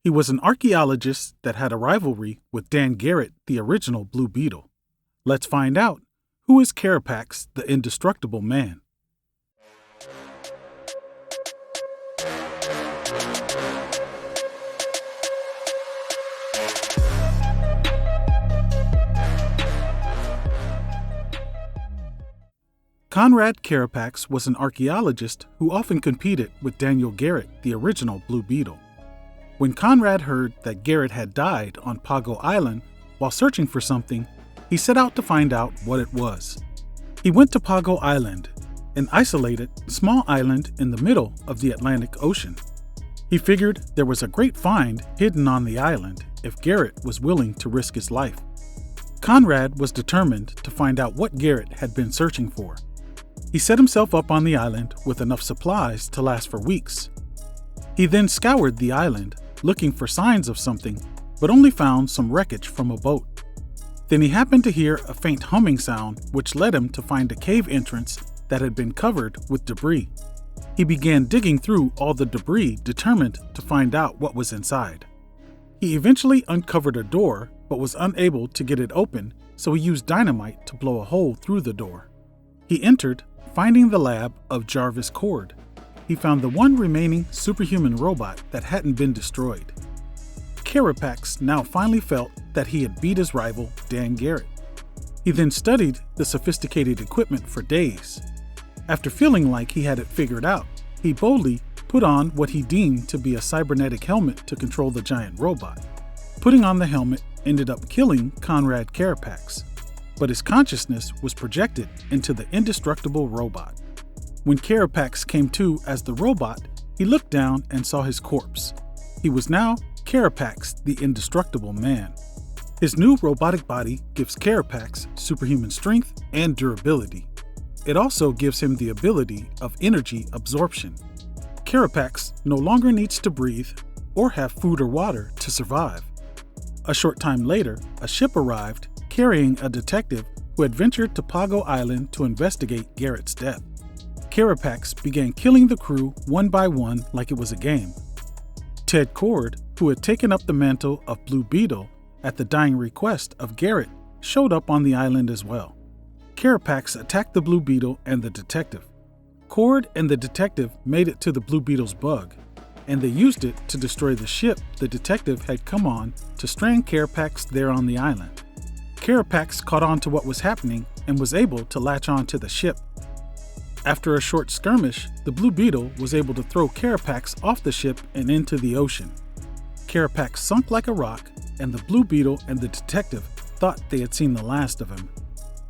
He was an archaeologist that had a rivalry with Dan Garrett, the original Blue Beetle. Let's find out, who is Carapax, the Indestructible Man? Conrad Carapax was an archaeologist who often competed with Daniel Garrett, the original Blue Beetle. When Conrad heard that Garrett had died on Pago Island while searching for something, he set out to find out what it was. He went to Pago Island, an isolated, small island in the middle of the Atlantic Ocean. He figured there was a great find hidden on the island if Garrett was willing to risk his life. Conrad was determined to find out what Garrett had been searching for. He set himself up on the island with enough supplies to last for weeks. He then scoured the island, looking for signs of something, but only found some wreckage from a boat. Then he happened to hear a faint humming sound, which led him to find a cave entrance that had been covered with debris. He began digging through all the debris, determined to find out what was inside. He eventually uncovered a door, but was unable to get it open, so he used dynamite to blow a hole through the door. He entered, finding the lab of Jarvis Cord. He found the one remaining superhuman robot that hadn't been destroyed. Carapax now finally felt that he had beat his rival, Dan Garrett. He then studied the sophisticated equipment for days. After feeling like he had it figured out, he boldly put on what he deemed to be a cybernetic helmet to control the giant robot. Putting on the helmet ended up killing Conrad Carapax, but his consciousness was projected into the indestructible robot. When Carapax came to as the robot, he looked down and saw his corpse. He was now Carapax, the Indestructible Man. His new robotic body gives Carapax superhuman strength and durability. It also gives him the ability of energy absorption. Carapax no longer needs to breathe or have food or water to survive. A short time later, a ship arrived carrying a detective who had ventured to Pago Island to investigate Garrett's death. Carapax began killing the crew one by one like it was a game. Ted Cord, who had taken up the mantle of Blue Beetle at the dying request of Garrett, showed up on the island as well. Carapax attacked the Blue Beetle and the detective. Cord and the detective made it to the Blue Beetle's bug, and they used it to destroy the ship the detective had come on to strand Carapax there on the island. Carapax caught on to what was happening and was able to latch on to the ship. After a short skirmish, the Blue Beetle was able to throw Carapax off the ship and into the ocean. Carapax sunk like a rock, and the Blue Beetle and the detective thought they had seen the last of him.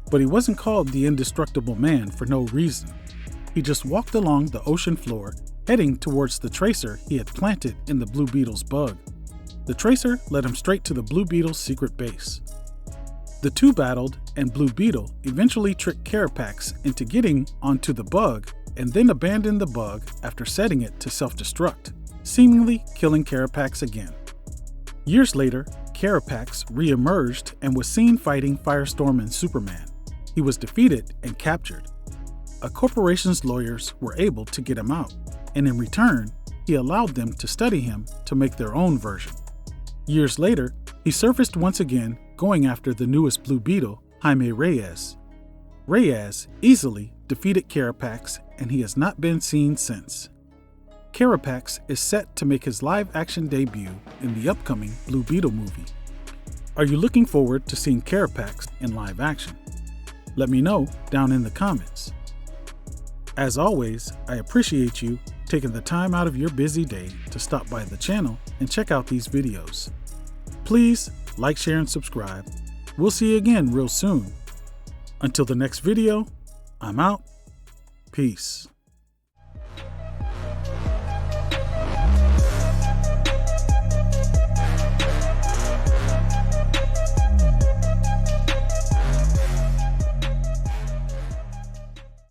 But he wasn't called the Indestructible Man for no reason. He just walked along the ocean floor, heading towards the tracer he had planted in the Blue Beetle's bug. The tracer led him straight to the Blue Beetle's secret base. The two battled, and Blue Beetle eventually tricked Carapax into getting onto the bug and then abandoned the bug after setting it to self-destruct, seemingly killing Carapax again. Years later, Carapax re-emerged and was seen fighting Firestorm and Superman. He was defeated and captured. A corporation's lawyers were able to get him out, and in return, he allowed them to study him to make their own version. Years later, he surfaced once again, going after the newest Blue Beetle, Jaime Reyes. Reyes easily defeated Carapax, and he has not been seen since. Carapax is set to make his live-action debut in the upcoming Blue Beetle movie. Are you looking forward to seeing Carapax in live action? Let me know down in the comments. As always, I appreciate you taking the time out of your busy day to stop by the channel and check out these videos. Please like, share, and subscribe. We'll see you again real soon. Until the next video, I'm out. Peace.